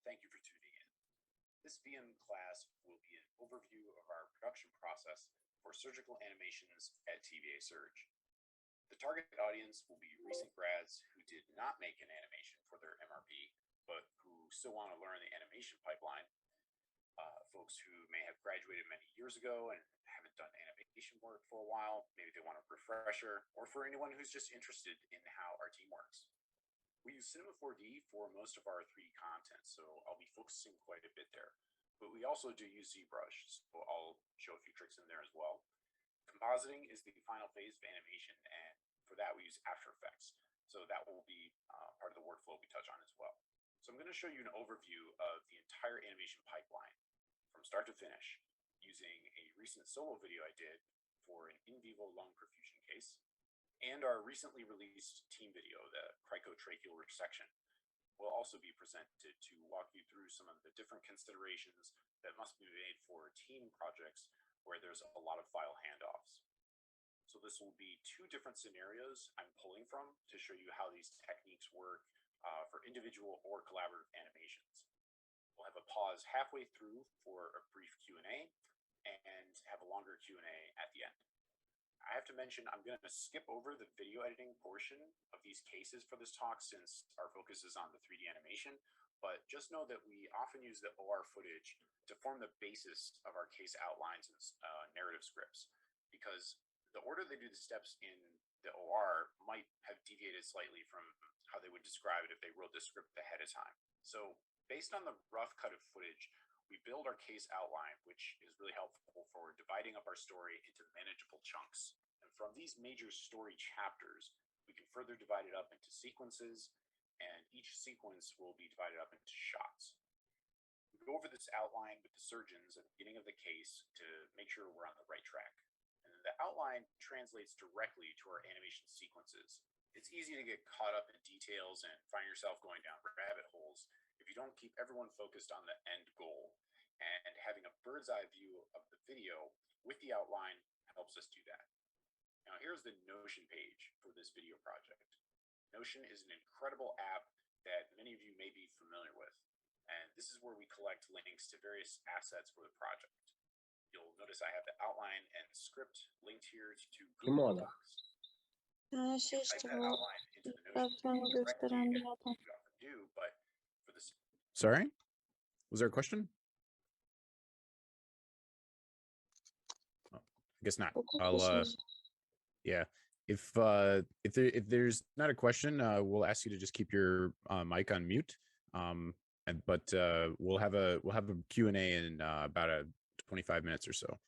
thank you for tuning in. This VM class will be an overview of our production process for surgical animations at TVASurg. The target audience will be recent grads who did not make an animation for their MRP, but who still want to learn the animation pipeline, folks who may have graduated many years ago and haven't done animation work for a while, maybe they want a refresher, or for anyone who's just interested in how our team works. We use Cinema 4D for most of our 3D content, so I'll be focusing quite a bit there. But we also do use ZBrush, so I'll show a few tricks in there as well. Compositing is the final phase of animation, and for that we use After Effects. So that will be part of the workflow we touch on as well. So I'm going to show you an overview of the entire animation pipeline from start to finish using a recent solo video I did for an in vivo lung perfusion case, and our recently released team video, the cricotracheal resection, will also be presented to walk you through some of the different considerations that must be made for team projects where there's a lot of file handoffs. So this will be 2 different scenarios I'm pulling from to show you how these techniques work for individual or collaborative animations. We'll have a pause halfway through for a brief Q&A and have a longer Q&A at the end. I have to mention I'm going to skip over the video editing portion of these cases for this talk since our focus is on the 3D animation, but just know that we often use the OR footage to form the basis of our case outlines and narrative scripts, because the order they do the steps in the OR might have deviated slightly from how they would describe it if they wrote the script ahead of time. So based on the rough cut of footage, we build our case outline, which is really helpful for dividing up our story into manageable chunks. And from these major story chapters, we can further divide it up into sequences, and each sequence will be divided up into shots. We go over this outline with the surgeons at the beginning of the case to make sure we're on the right track. And then the outline translates directly to our animation sequences. It's easy to get caught up in details and find yourself going down rabbit holes if you don't keep everyone focused on the end goal. And having a bird's eye view of the video with the outline helps us do that. Now here's the Notion page for this video project. Notion is an incredible app that many of you may be familiar with. And this is where we collect links to various assets for the project. You'll notice I have the outline and script linked here to Google Docs. Sorry, was there a question? Oh, I guess not. I'll yeah, if there's not a question, we'll ask you to just keep your mic on mute, but we'll have a Q&A in about 25 minutes or so.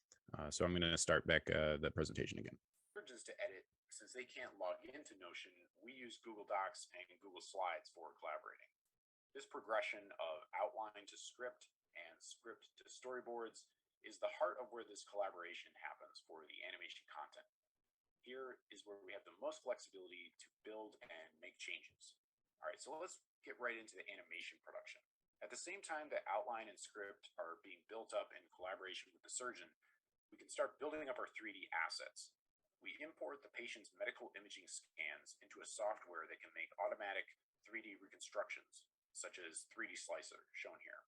So I'm going to start back the presentation again. Just to edit, since they can't log into Notion, we use Google Docs and Google Slides for collaborating. This progression of outline to script and script to storyboards is the heart of where this collaboration happens for the animation content. Here is where we have the most flexibility to build and make changes. All right, so let's get right into the animation production. At the same time that outline and script are being built up in collaboration with the surgeon, we can start building up our 3D assets. We import the patient's medical imaging scans into a software that can make automatic 3D reconstructions, such as 3D Slicer, shown here.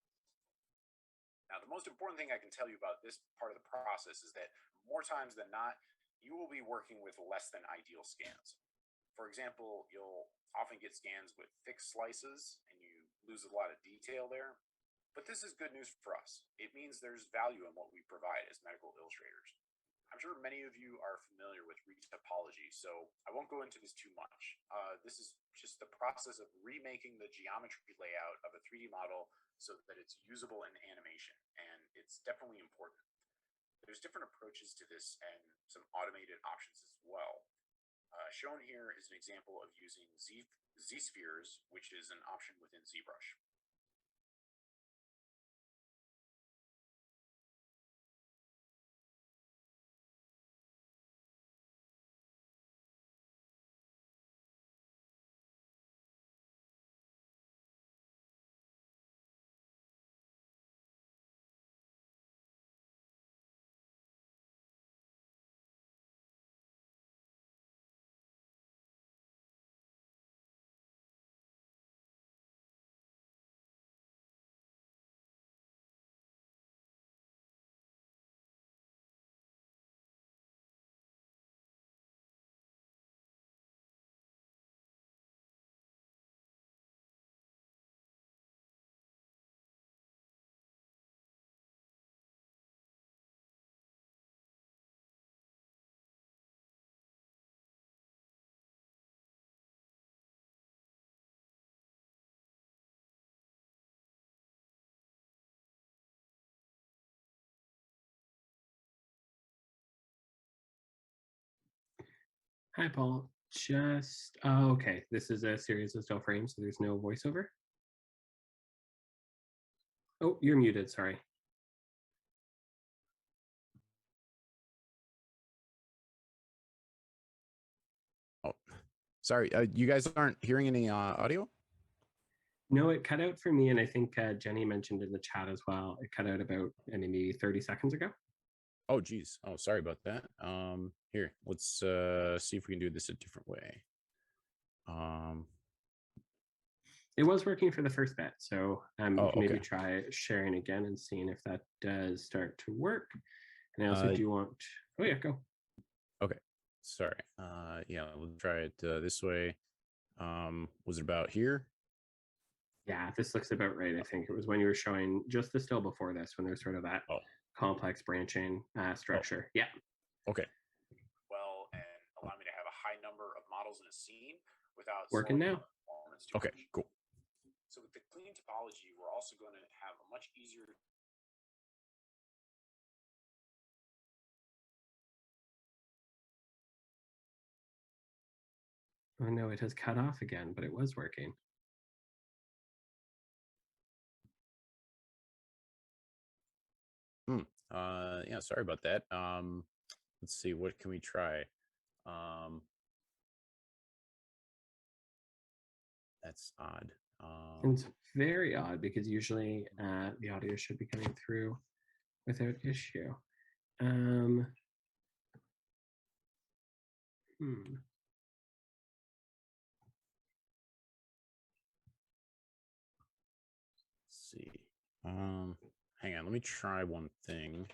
Now, the most important thing I can tell you about this part of the process is that more times than not, you will be working with less than ideal scans. For example, you'll often get scans with thick slices and you lose a lot of detail there. But this is good news for us. It means there's value in what we provide as medical illustrators. I'm sure many of you are familiar with retopology, so I won't go into this too much. This is just the process of remaking the geometry layout of a 3D model so that it's usable in animation, and it's definitely important. There's different approaches to this and some automated options as well. Shown here is an example of using Z-spheres, which is an option within ZBrush. Hi, Paul. Just, oh, okay. This is a series of still frames, so there's no voiceover. Oh, you're muted, sorry. Oh, sorry. You guys aren't hearing any audio? No, it cut out for me, and I think Jenny mentioned in the chat as well. It cut out about maybe 30 seconds ago. Oh, geez. Oh, sorry about that. Here, let's see if we can do this a different way. It was working for the first bit, so Oh, maybe okay. try sharing again and seeing if that does start to work. And I also do want, oh yeah, go. Okay, sorry. Yeah, we'll try it this way. Was it about here? Yeah, this looks about right. I think it was when you were showing just the still before this, when there's sort of that complex branching structure. Yeah. Okay. Well, and allow me to have a high number of models in a scene without working now. Okay, cool. So with the clean topology, we're also going to have a much easier. Oh no, it has cut off again, but it was working. Yeah, sorry about that. Let's see, what can we try? That's odd. It's very odd because usually the audio should be coming through without issue. Let's see. Hang on, let me try one thing.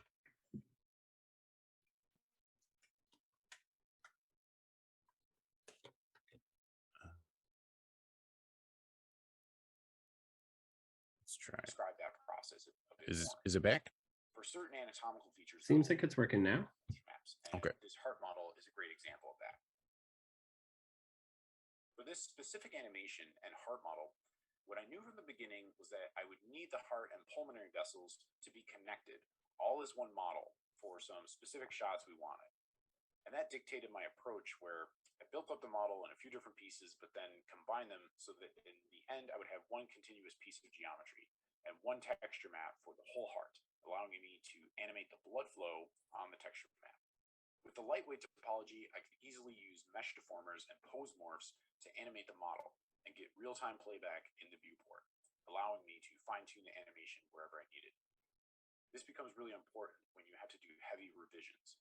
Let's try. Describe that process a bit more. Is it back? For certain anatomical features, seems like it's working now. Maps, and okay. This heart model is a great example of that. For this specific animation and heart model, what I knew from the beginning was that I would need the heart and pulmonary vessels to be connected, all as one model, for some specific shots we wanted. And that dictated my approach, where I built up the model in a few different pieces, but then combined them so that in the end, I would have one continuous piece of geometry and one texture map for the whole heart, allowing me to animate the blood flow on the texture map. With the lightweight topology, I could easily use mesh deformers and Postmorphs to animate the model and get real-time playback in the viewport, allowing me to fine-tune the animation wherever I needed. This becomes really important when you have to do heavy revisions.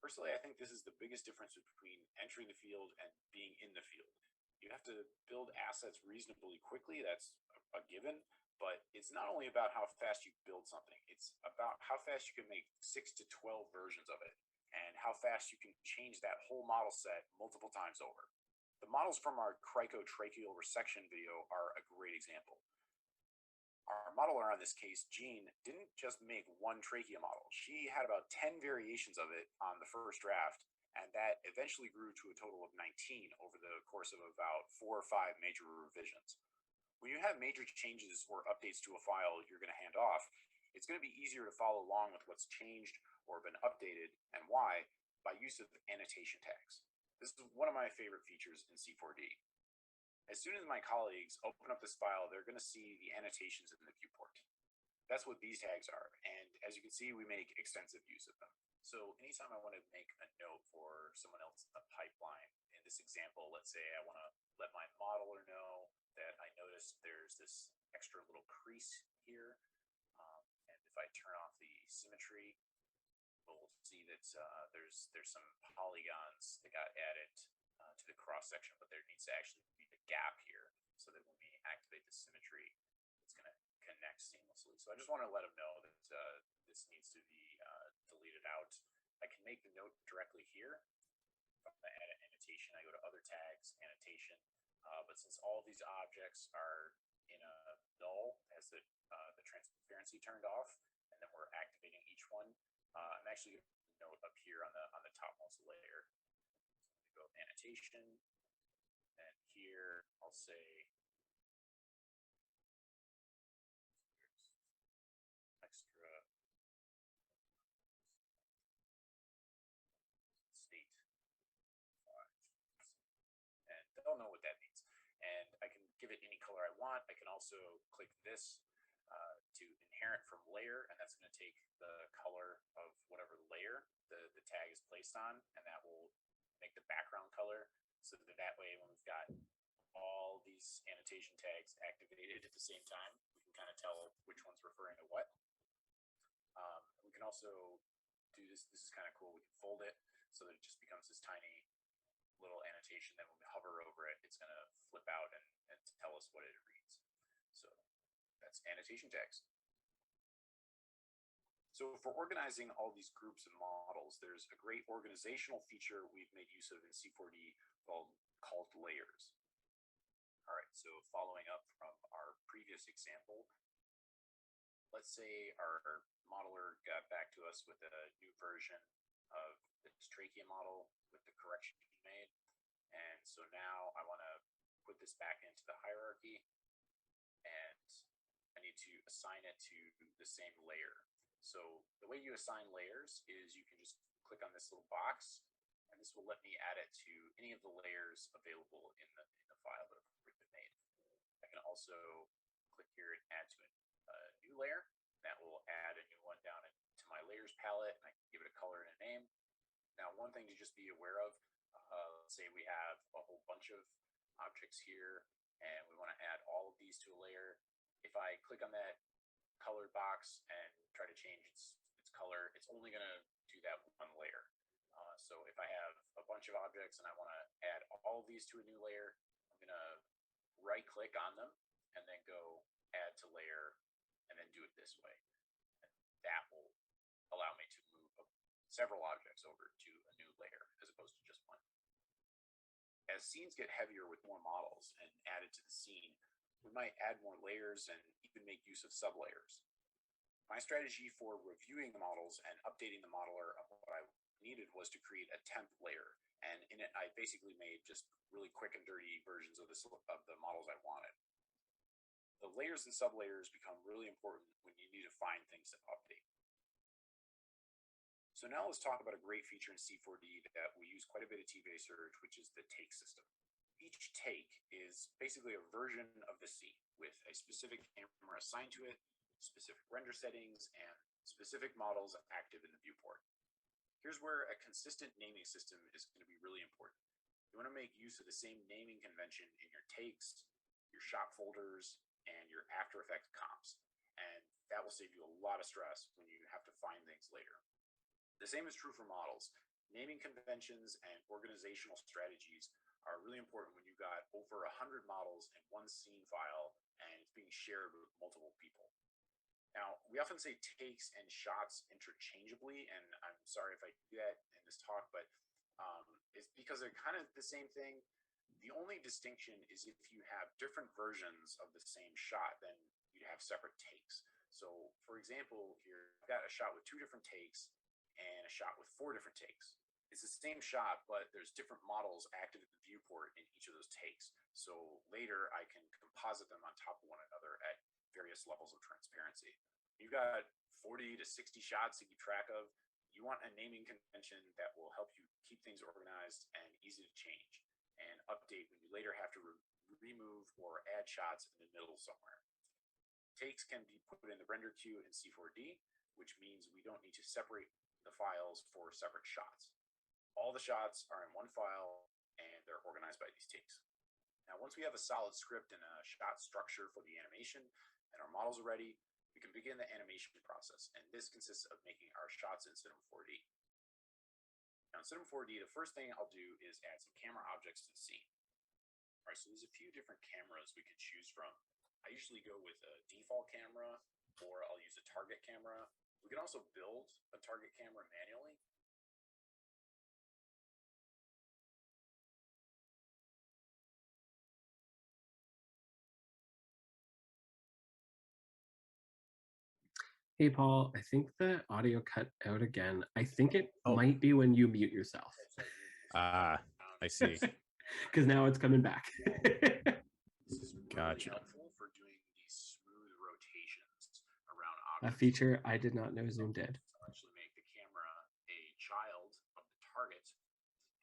Personally, I think this is the biggest difference between entering the field and being in the field. You have to build assets reasonably quickly, that's a given, but it's not only about how fast you build something, it's about how fast you can make 6 to 12 versions of it, and how fast you can change that whole model set multiple times over. The models from our cricotracheal resection video are a great example. Our modeler in this case, Jean, didn't just make one trachea model. She had about 10 variations of it on the first draft, and that eventually grew to a total of 19 over the course of about 4 or 5 major revisions. When you have major changes or updates to a file you're going to hand off, it's going to be easier to follow along with what's changed or been updated and why by use of annotation tags. This is one of my favorite features in C4D. As soon as my colleagues open up this file, they're going to see the annotations in the viewport. That's what these tags are, and as you can see, we make extensive use of them. So anytime I want to make a note for someone else in the pipeline, in this example, let's say I want to let my modeler know that I noticed there's this extra little crease here, and if I turn off the symmetry, we'll see that there's some polygons that got added to the cross section, but there needs to actually be a gap here so that when we activate the symmetry, it's going to connect seamlessly. So I just want to let them know that this needs to be deleted out. I can make the note directly here. If I'm going to add an annotation, I go to Other Tags, Annotation. But since all of these objects are in a null, as the transparency turned off, and then we're activating each one, I'm actually going to note up here on the topmost layer. So go annotation, and here I'll say extra state 5. they'll know what that means. And I can give it any color I want. I can also click this to inherit from layer, and that's going to take the color of whatever layer the tag is placed on, and that will make the background color, so that way when we've got all these annotation tags activated at the same time, we can kind of tell which one's referring to what. We can also do this. This is kind of cool. We can fold it so that it just becomes this tiny little annotation. Then when we hover over it, it's going to flip out and tell us what it reads. So that's annotation tags. So for organizing all these groups and models, there's a great organizational feature we've made use of in C4D called layers. All right, so following up from our previous example, let's say our modeler got back to us with a new version of this trachea model with the correction he made. And so now I want to put this back into the hierarchy, and I need to assign it to the same layer. So the way you assign layers is you can just click on this little box, and this will let me add it to any of the layers available in the file that have already been made. I can also click here and add to a new layer. That will add a new one down into my layers palette, and I can give it a color and a name. Now, one thing to just be aware of, let's say we have a whole bunch of objects here, and we want to add all of these to a layer. If I click on that color box and try to change its color, it's only going to do that one layer. So if I have a bunch of objects and I want to add all of these to a new layer, I'm going to right click on them and then go add to layer and then do it this way. And that will allow me to move several objects over to a new layer as opposed to just one. As scenes get heavier with more models and added to the scene, we might add more layers and even make use of sublayers. My strategy for reviewing the models and updating the modeler of what I needed was to create a temp layer, and in it I basically made just really quick and dirty versions of the models I wanted. The layers and sublayers become really important when you need to find things to update. So now let's talk about a great feature in C4D that we use quite a bit at TVASurg, which is the take system. Each take is basically a version of the scene with a specific camera assigned to it, specific render settings, and specific models active in the viewport. Here's where a consistent naming system is going to be really important. You want to make use of the same naming convention in your takes, your shot folders, and your After Effects comps. And that will save you a lot of stress when you have to find things later. The same is true for models. Naming conventions and organizational strategies are really important when you've got over 100 models in one scene file and it's being shared with multiple people. Now, we often say takes and shots interchangeably, and I'm sorry if I do that in this talk, but it's because they're kind of the same thing. The only distinction is if you have different versions of the same shot, then you'd have separate takes. So, for example, here I've got a shot with 2 different takes and a shot with 4 different takes. It's the same shot, but there's different models active in the viewport in each of those takes. So later I can composite them on top of one another at various levels of transparency. You've got 40 to 60 shots to keep track of. You want a naming convention that will help you keep things organized and easy to change and update when you later have to remove or add shots in the middle somewhere. Takes can be put in the render queue in C4D, which means we don't need to separate the files for separate shots. All the shots are in one file and they're organized by these takes. Now, once we have a solid script and a shot structure for the animation and our models are ready, we can begin the animation process. And this consists of making our shots in Cinema 4D. Now in Cinema 4D, the first thing I'll do is add some camera objects to the scene. All right, so there's a few different cameras we could choose from. I usually go with a default camera, or I'll use a target camera. We can also build a target camera manually. Hey, Paul, I think the audio cut out again. I think it might be when you mute yourself. Ah, I see. Because now it's coming back. This is really Gotcha. helpful for doing these smooth rotations around A objects. feature I did not know Zoom did. I'll actually make the camera a child of the target,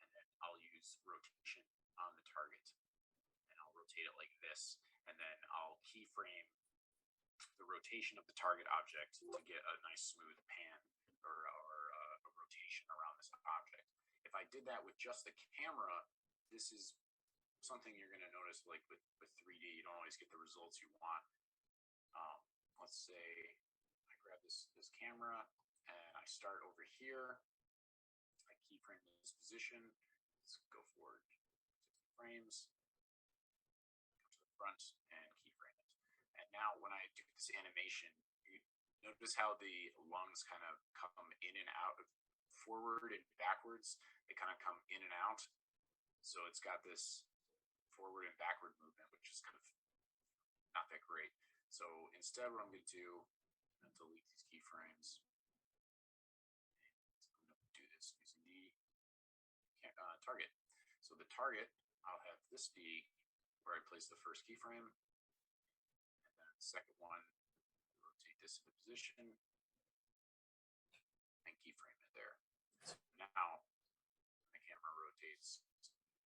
and then I'll use rotation on the target I'll rotate it like this, and then I'll keyframe the rotation of the target object to get a nice smooth pan or a rotation around this object. If I did that with just the camera, this is something you're going to notice, like with 3D, you don't always get the results you want. Let's say I grab this camera and I start over here. I keyframe this position. Let's go forward 60 frames. Come to the front and keyframe it. And now when I do this animation, you notice how the lungs kind of come in and out, forward and backwards. They kind of come in and out. So it's got this forward and backward movement, which is kind of not that great. So instead, what I'm going to do, I'm going to delete these keyframes. I'm going to do this using the target. So the target, I'll have this be where I place the first keyframe. And then the second one, rotate this into position and keyframe it there. So now, when the camera rotates,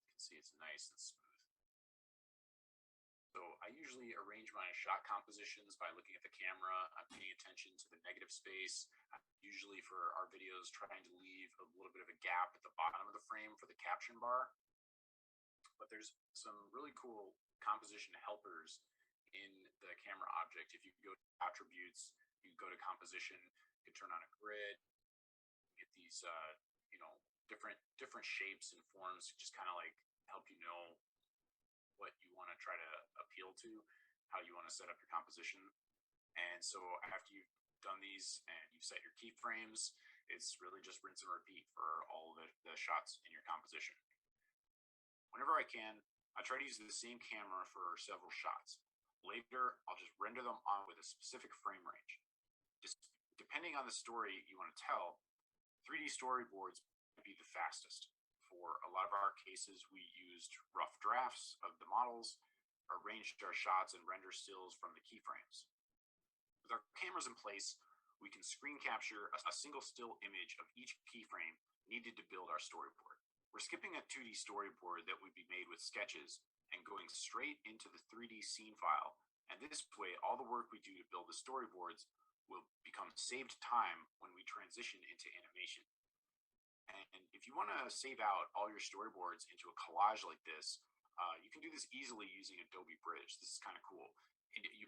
you can see it's nice and smooth. So I usually arrange my shot compositions by looking at the camera. I'm paying attention to the negative space. I'm usually, for our videos, trying to leave a little bit of a gap at the bottom of the frame for the caption bar. But there's some really cool composition helpers in the camera object. If you go to attributes, you go to composition, you can turn on a grid, get these different shapes and forms to just kind of like help you know what you want to try to appeal to, how you want to set up your composition. And so after you've done these and you've set your keyframes, it's really just rinse and repeat for all the shots in your composition. Whenever I can, I try to use the same camera for several shots. Later, I'll just render them on with a specific frame range. Just depending on the story you want to tell, 3D storyboards might be the fastest. For a lot of our cases, we used rough drafts of the models, arranged our shots and render stills from the keyframes. With our cameras in place, we can screen capture a single still image of each keyframe needed to build our storyboard. We're skipping a 2D storyboard that would be made with sketches and going straight into the 3D scene file. And this way, all the work we do to build the storyboards will become saved time when we transition into animation. And if you want to save out all your storyboards into a collage like this, you can do this easily using Adobe Bridge. This is kind of cool. And you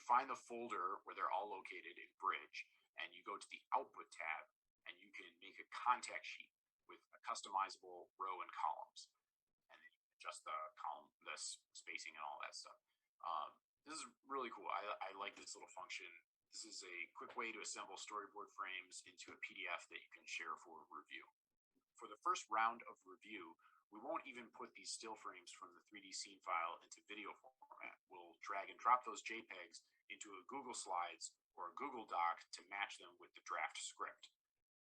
find the folder where they're all located in Bridge, and you go to the Output tab, and you can make a contact sheet with a customizable row and columns, and then you can adjust the column, the spacing, and all that stuff. This is really cool. I like this little function. This is a quick way to assemble storyboard frames into a PDF that you can share for review. For the first round of review, we won't even put these still frames from the 3D scene file into video format. We'll drag and drop those JPEGs into a Google Slides or a Google Doc to match them with the draft script.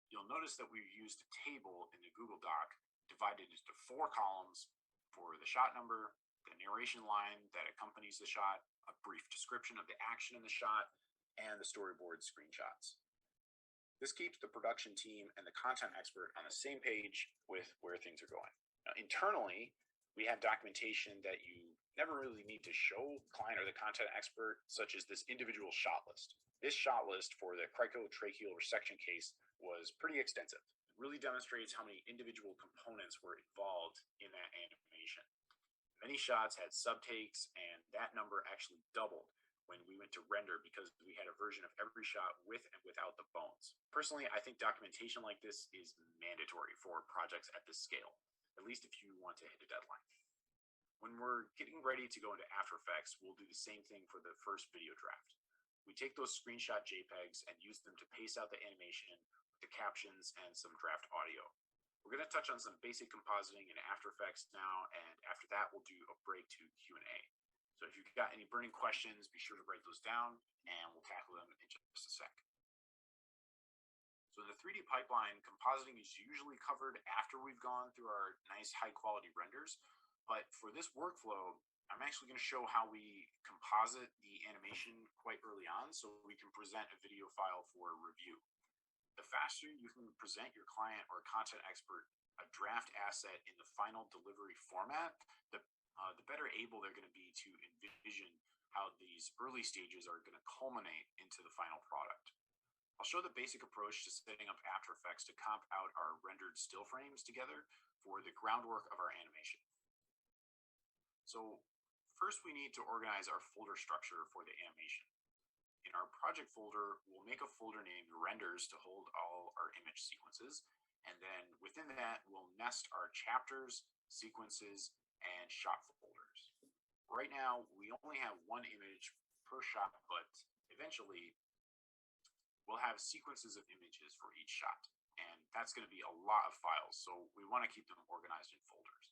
You'll notice that we've used a table in the Google Doc divided into 4 columns for the shot number, the narration line that accompanies the shot, a brief description of the action in the shot, and the storyboard screenshots. This keeps the production team and the content expert on the same page with where things are going. Now, internally, we have documentation that you never really need to show client or the content expert, such as this individual shot list. This shot list for the cricotracheal resection case was pretty extensive. It really demonstrates how many individual components were involved in that animation. Many shots had subtakes, and that number actually doubled when we went to render because we had a version of every shot with and without the bones. Personally, I think documentation like this is mandatory for projects at this scale, at least if you want to hit a deadline. When we're getting ready to go into After Effects, we'll do the same thing for the first video draft. We take those screenshot JPEGs and use them to pace out the animation with the captions and some draft audio. We're going to touch on some basic compositing in After Effects now, and after that, we'll do a break to Q&A. So if you've got any burning questions, be sure to write those down, and we'll tackle them in just a sec. So the 3D pipeline compositing is usually covered after we've gone through our nice high-quality renders, but for this workflow, I'm actually going to show how we composite the animation quite early on so we can present a video file for review. The faster you can present your client or content expert a draft asset in the final delivery format, the the better able they're going to be to envision how these early stages are going to culminate into the final product. I'll show the basic approach to setting up After Effects to comp out our rendered still frames together for the groundwork of our animation. So first we need to organize our folder structure for the animation. In our project folder, we'll make a folder named renders to hold all our image sequences. And then within that, we'll nest our chapters, sequences, and shot folders. Right now, we only have one image per shot, but eventually we'll have sequences of images for each shot. And that's going to be a lot of files, so we want to keep them organized in folders.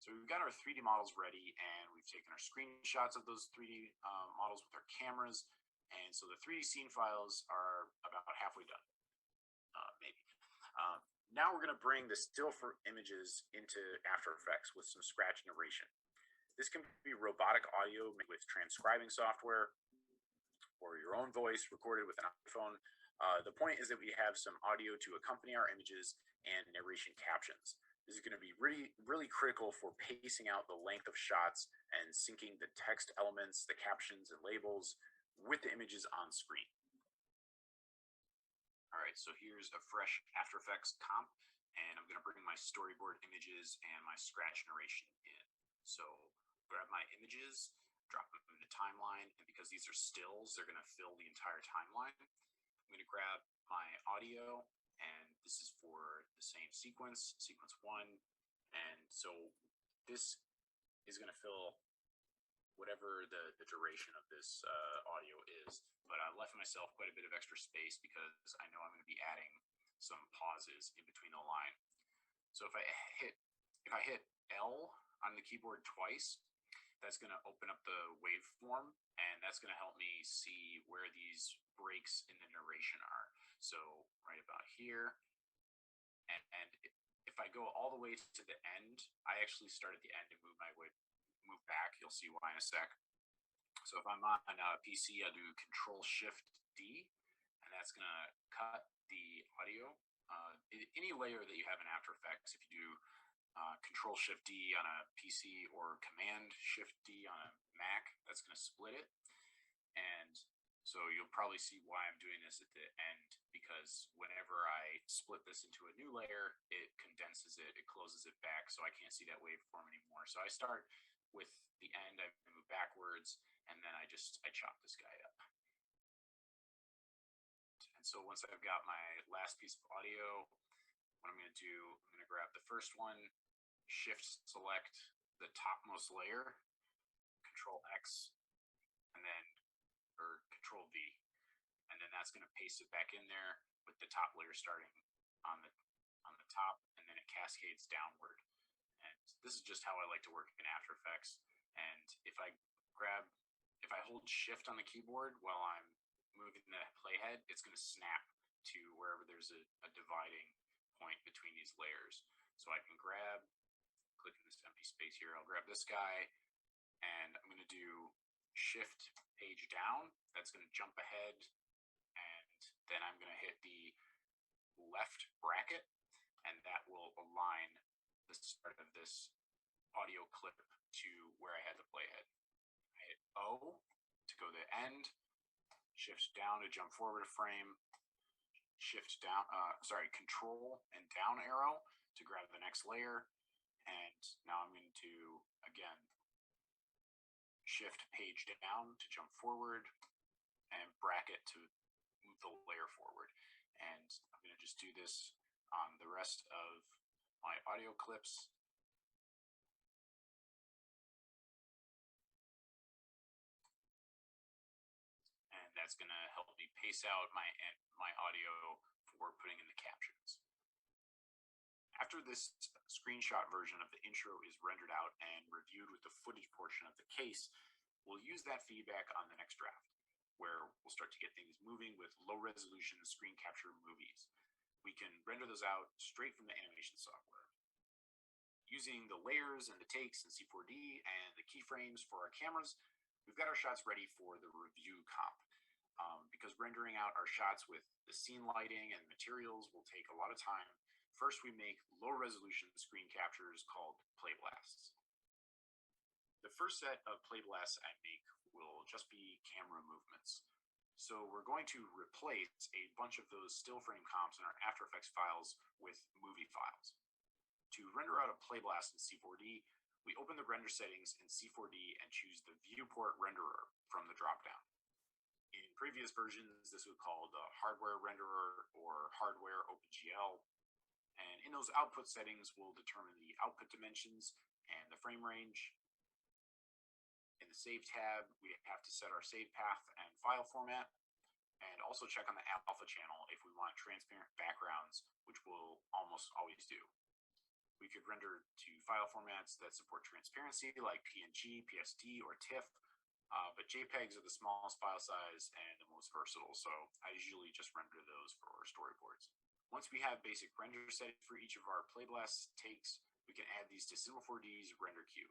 So we've got our 3D models ready, and we've taken our screenshots of those 3D models with our cameras. And so the 3D scene files are about halfway done, maybe. Now we're going to bring the still for images into After Effects with some scratch narration. This can be robotic audio with transcribing software or your own voice recorded with an iPhone. The point is that we have some audio to accompany our images and narration captions. This is going to be really critical for pacing out the length of shots and syncing the text elements, the captions and labels with the images on screen. All right, so here's a fresh After Effects comp, and I'm going to bring my storyboard images and my scratch narration in. So grab my images, drop them in the timeline, and because these are stills, they're going to fill the entire timeline. I'm going to grab my audio, and this is for the same sequence, sequence 1, and so this is going to fill whatever the duration of this audio is, but I left myself quite a bit of extra space because I know I'm going to be adding some pauses in between the line. So if I hit L on the keyboard twice, that's going to open up the waveform, and that's going to help me see where these breaks in the narration are. So right about here, and if I go all the way to the end, I actually start at the end and move back. You'll see why in a sec. So if I'm on PC, I'll do Control-Shift-D, and that's going to cut the audio. Any layer that you have in After Effects, if you do Control-Shift-D on a PC or Command-Shift-D on a Mac, that's going to split it. And so you'll probably see why I'm doing this at the end, because whenever I split this into a new layer, it condenses it, it closes it back, so I can't see that waveform anymore. So I start with the end, I move backwards, and then I chop this guy up. And so once I've got my last piece of audio, what I'm going to do, I'm going to grab the first one, Shift select the topmost layer, Control X, and then Control V, and then that's going to paste it back in there with the top layer starting on the top, and then it cascades downward. And this is just how I like to work in After Effects. And if I hold Shift on the keyboard while I'm moving the playhead, it's going to snap to wherever there's a dividing point between these layers. So I can click in this empty space here, I'll grab this guy, and I'm going to do Shift page down. That's going to jump ahead, and then I'm going to hit the left bracket, and that will align the start of this audio clip to where I had the playhead. I hit O to go to the end, Shift down to jump forward a frame, Shift down, Control and down arrow to grab the next layer, and now I'm going to, again, Shift page down to jump forward, and bracket to move the layer forward. And I'm going to just do this on the rest of my audio clips. And that's going to help me pace out my audio for putting in the captions. After this screenshot version of the intro is rendered out and reviewed with the footage portion of the case, we'll use that feedback on the next draft, where we'll start to get things moving with low-resolution screen capture movies. We can render those out straight from the animation software. Using the layers and the takes in C4D and the keyframes for our cameras, we've got our shots ready for the review comp. Because rendering out our shots with the scene lighting and materials will take a lot of time, first we make low-resolution screen captures called play blasts. The first set of play blasts I make will just be camera movements. So we're going to replace a bunch of those still frame comps in our After Effects files with movie files. To render out a play blast in C4D, we open the render settings in C4D and choose the viewport renderer from the dropdown. In previous versions, this was called the hardware renderer or hardware OpenGL. And in those output settings, we'll determine the output dimensions and the frame range. In the Save tab, we have to set our save path and file format, and also check on the alpha channel if we want transparent backgrounds, which we'll almost always do. We could render to file formats that support transparency, like PNG, PSD, or TIFF, but JPEGs are the smallest file size and the most versatile, so I usually just render those for storyboards. Once we have basic render settings for each of our playblast takes, we can add these to Cinema4D's render queue.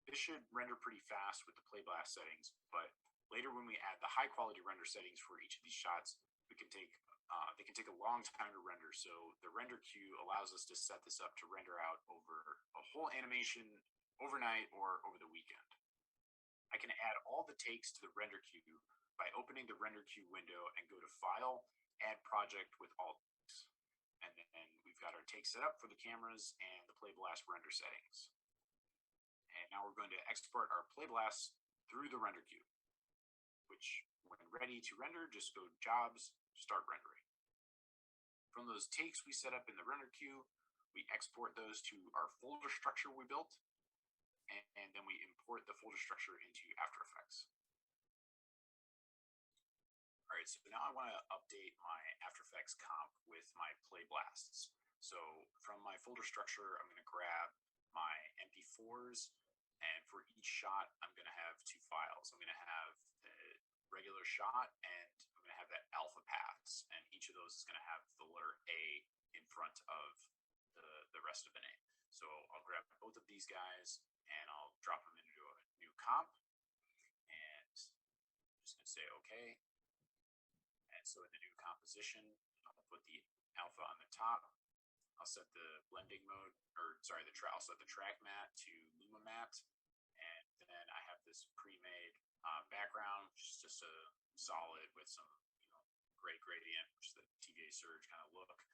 This should render pretty fast with the playblast settings, but later when we add the high quality render settings for each of these shots, they can take a long time to render, so the render queue allows us to set this up to render out over a whole animation overnight or over the weekend. I can add all the takes to the render queue by opening the render queue window and go to File, Add Project with all takes. And then we've got our take set up for the cameras and the playblast render settings. And now we're going to export our playblast through the render queue, which when ready to render, just go Jobs, Start Rendering. From those takes we set up in the render queue, we export those to our folder structure we built, and then we import the folder structure into After Effects. All right, so now I want to update my After Effects comp with my play blasts. So from my folder structure, I'm going to grab my MP4s, and for each shot, I'm going to have two files. I'm going to have the regular shot, and I'm going to have that alpha paths, and each of those is going to have the letter A in front of the rest of the name. So I'll grab both of these guys, and I'll drop them into a new comp, and I'm just going to say OK. And so in the new composition, I'll put the alpha on the top. I'll set the blending mode, I'll set the track matte to Luma matte, and then I have this pre-made background, which is just a solid with some gray gradient, which is the TVASurg kind of look,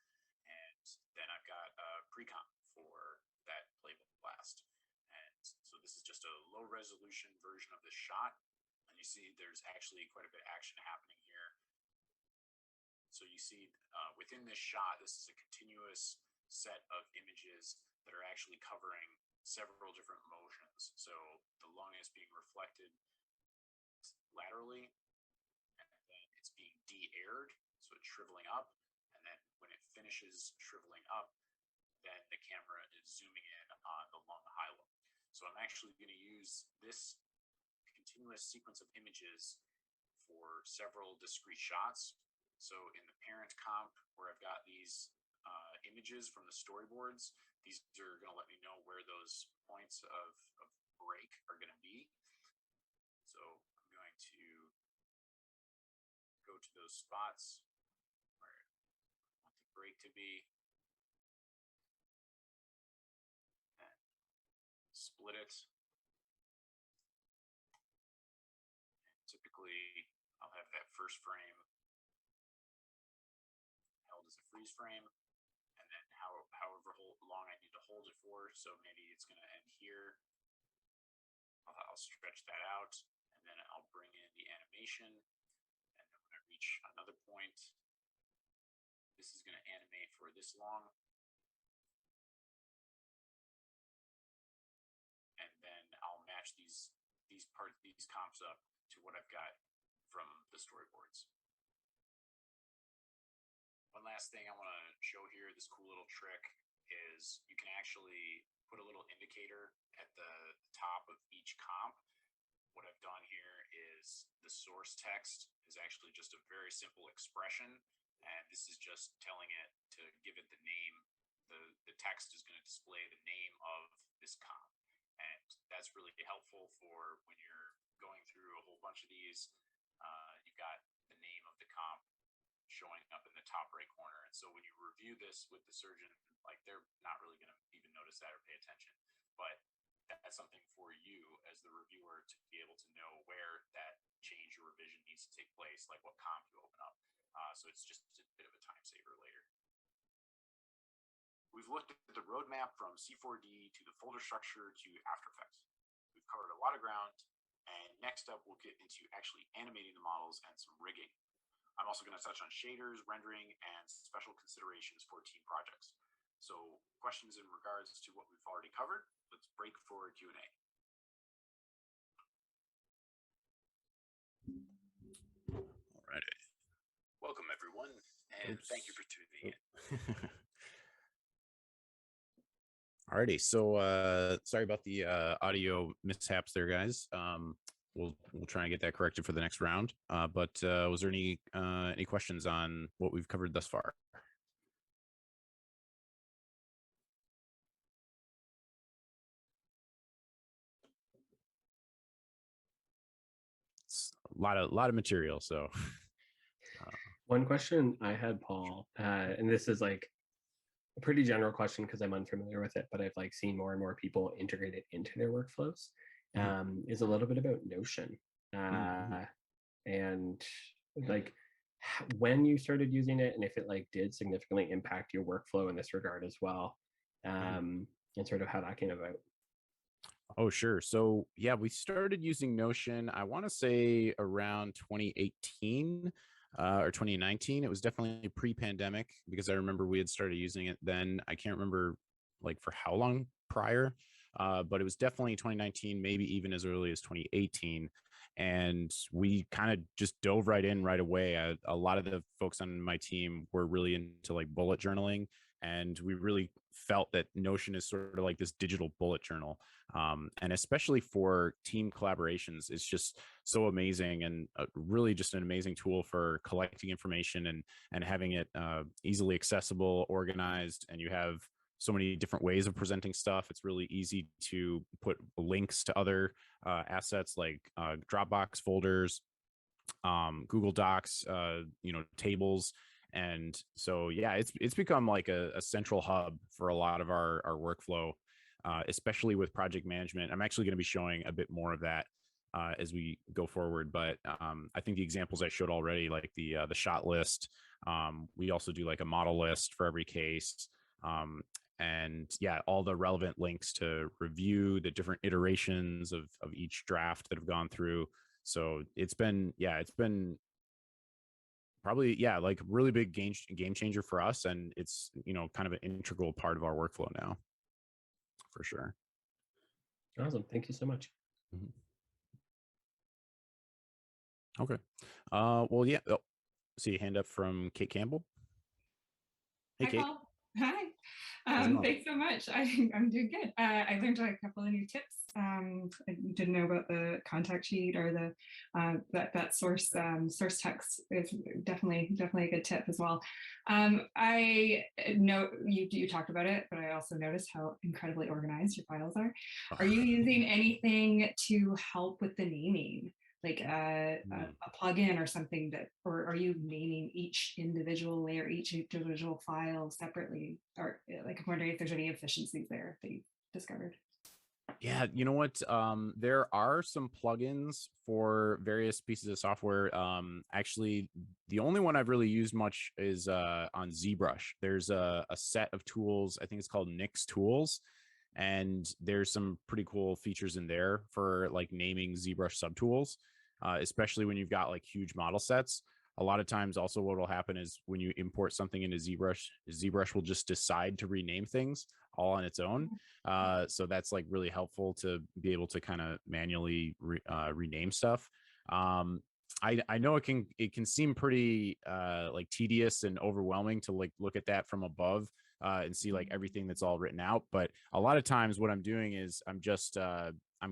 and then I've got a pre-comp for that play blast. And so this is just a low resolution version of this shot, and you see there's actually quite a bit of action happening here. So you see within this shot, this is a continuous set of images that are actually covering several different motions. So the lung is being reflected laterally, and then it's being de-aired, so it's shriveling up, and then when it finishes shriveling up, then the camera is zooming in on the lung hilum. So I'm actually going to use this continuous sequence of images for several discrete shots. So in the parent comp, where I've got these images from the storyboards, these are going to let me know where those points of break are going to be. So I'm going to go to those spots where I want the break to be, and split it. And typically, I'll have that first frame held as a freeze frame, and then however long I need to hold it for. So maybe it's going to end here. I'll stretch that out, and then I'll bring in the animation, and then when I reach another point, this is going to animate for this long, and then I'll match these comps up to what I've got from the storyboards. One last thing I want to show here, this cool little trick, is you can actually put a little indicator at the top of each comp. What I've done here is the source text is actually just a very simple expression, and this is just telling it to give it the name. The text is going to display the name of this comp, and that's really helpful for when you're going through a whole bunch of these. You've got the name of the comp showing up in the top right corner, and so when you review this with the surgeon, like, they're not really going to even notice that or pay attention. But that's something for you as the reviewer to be able to know where that change or revision needs to take place, like what comp you open up. So it's just a bit of a time saver later. We've looked at the roadmap from C4D to the folder structure to After Effects. We've covered a lot of ground, and next up we'll get into actually animating the models and some rigging. I'm also going to touch on shaders, rendering, and special considerations for team projects. So questions in regards to what we've already covered, let's break for Q&A. All righty. Welcome, everyone, and thank you for tuning in. Alrighty, so sorry about the audio mishaps there, guys. We'll try and get that corrected for the next round. But was there any questions on what we've covered thus far? It's a lot of material, so. One question I had, Paul, and this is like a pretty general question because I'm unfamiliar with it, but I've like seen more and more people integrate it into their workflows. Is a little bit about Notion, and like when you started using it, and if it like did significantly impact your workflow in this regard as well, and sort of how that came about. Oh, sure. So yeah, we started using Notion, I want to say around 2018 or 2019. It was definitely pre-pandemic because I remember we had started using it then. I can't remember like for how long prior, but it was definitely 2019, maybe even as early as 2018. And we kind of just dove right in right away. A lot of the folks on my team were really into like bullet journaling, and we really felt that Notion is sort of like this digital bullet journal. And especially for team collaborations, it's just so amazing, and really just an amazing tool for collecting information and having it easily accessible, organized, and you have so many different ways of presenting stuff. It's really easy to put links to other assets like Dropbox folders, Google Docs, tables. And so, yeah, it's become like a central hub for a lot of our workflow, especially with project management. I'm actually going to be showing a bit more of that as we go forward. But I think the examples I showed already, like the shot list, we also do like a model list for every case. And yeah, all the relevant links to review the different iterations of each draft that have gone through. So it's been probably, like really big game changer for us. And it's, kind of an integral part of our workflow now, for sure. Awesome. Thank you so much. Okay. Well, yeah. Oh, see a hand up from Kate Campbell. Hey, Hi, Kate. Paul. Hi. Thanks so much. I'm doing good. I learned a couple of new tips. I didn't know about the contact sheet or the that source text is definitely a good tip as well. I know you talked about it, but I also noticed how incredibly organized your files are. Are you using anything to help with the naming? Like a plugin or something or are you naming each individual layer, each individual file separately? Or like, I'm wondering if there's any efficiencies there that you discovered. Yeah, you know what? There are some plugins for various pieces of software. Actually, the only one I've really used much is on ZBrush. There's a set of tools. I think it's called Nix Tools. And there's some pretty cool features in there for like naming ZBrush subtools, especially when you've got like huge model sets. A lot of times also what will happen is when you import something into ZBrush will just decide to rename things all on its own. So that's like really helpful to be able to kind of manually rename stuff. I know it can seem pretty like tedious and overwhelming to like look at that from above and see like everything that's all written out. But a lot of times what I'm doing is I'm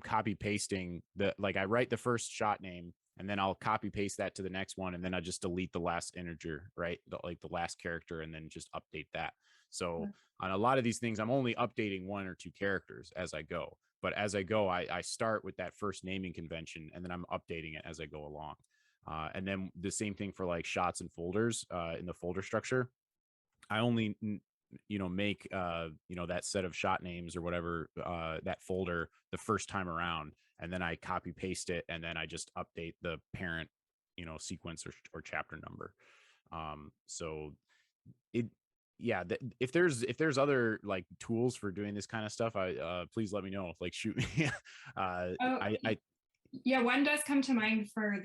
copy pasting I write the first shot name and then I'll copy paste that to the next one. And then I just delete the last integer, right? The last character, and then just update that. So on a lot of these things, I'm only updating 1 or 2 characters as I go. But as I go, I start with that first naming convention, and then I'm updating it as I go along. And then the same thing for like shots and folders in the folder structure. I only make that set of shot names or whatever, that folder the first time around, and then I copy paste it, and then I just update the parent sequence or chapter number. So it yeah, if there's other like tools for doing this kind of stuff, please let me know. Like, shoot me. Oh, I yeah, one does come to mind for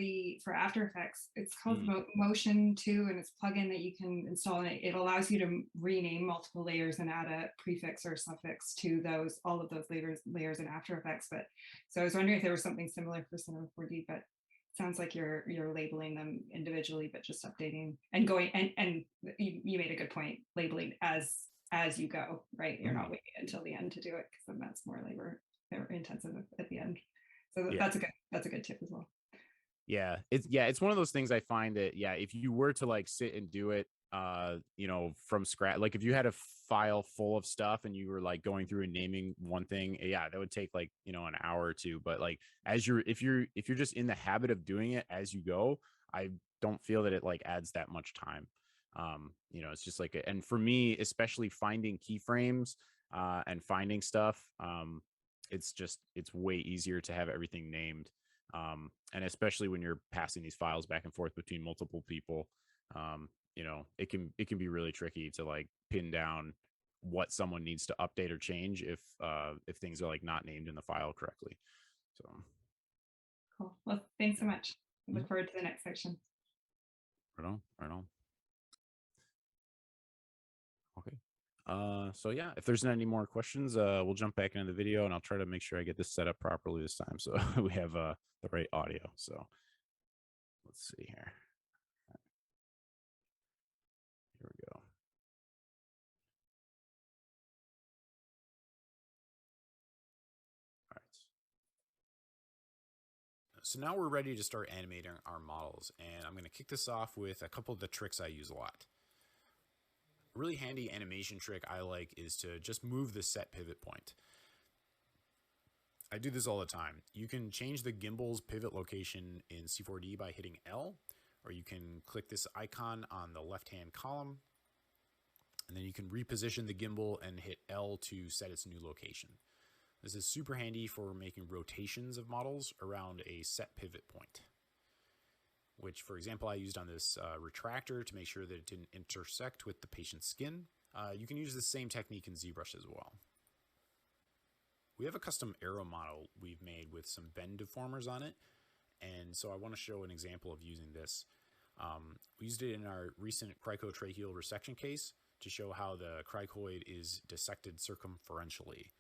After Effects. It's called Motion 2, and it's a plugin that you can install, and it allows you to rename multiple layers and add a prefix or suffix to all of those layers in After Effects. But so I was wondering if there was something similar for Cinema 4D, but it sounds like you're labeling them individually, but just updating and going, and you made a good point, labeling as you go, right? You're not waiting until the end to do it, because then that's more labor intensive at the end. So that's a good tip as well. Yeah, it's one of those things I find that, if you were to like sit and do it, from scratch, like if you had a file full of stuff and you were like going through and naming one thing, that would take like, an hour or two. But like, if you're just in the habit of doing it as you go, I don't feel that it like adds that much time. It's just like, and for me, especially finding keyframes, and finding stuff, it's way easier to have everything named. And especially when you're passing these files back and forth between multiple people, it can be really tricky to like pin down what someone needs to update or change if things are like not named in the file correctly. So cool. Well, thanks so much. I look forward to the next section. Right on. Okay. So yeah, if there's not any more questions, we'll jump back into the video, and I'll try to make sure I get this set up properly this time, so we have the right audio. So let's see here. Here we go. All right. So now we're ready to start animating our models, and I'm going to kick this off with a couple of the tricks I use a lot. A really handy animation trick I like is to just move the set pivot point. I do this all the time. You can change the gimbal's pivot location in C4D by hitting L, or you can click this icon on the left-hand column, and then you can reposition the gimbal and hit L to set its new location. This is super handy for making rotations of models around a set pivot point, which, for example, I used on this retractor to make sure that it didn't intersect with the patient's skin. You can use the same technique in ZBrush as well. We have a custom arrow model we've made with some bend deformers on it, and so I want to show an example of using this. We used it in our recent cricotracheal resection case to show how the cricoid is dissected circumferentially.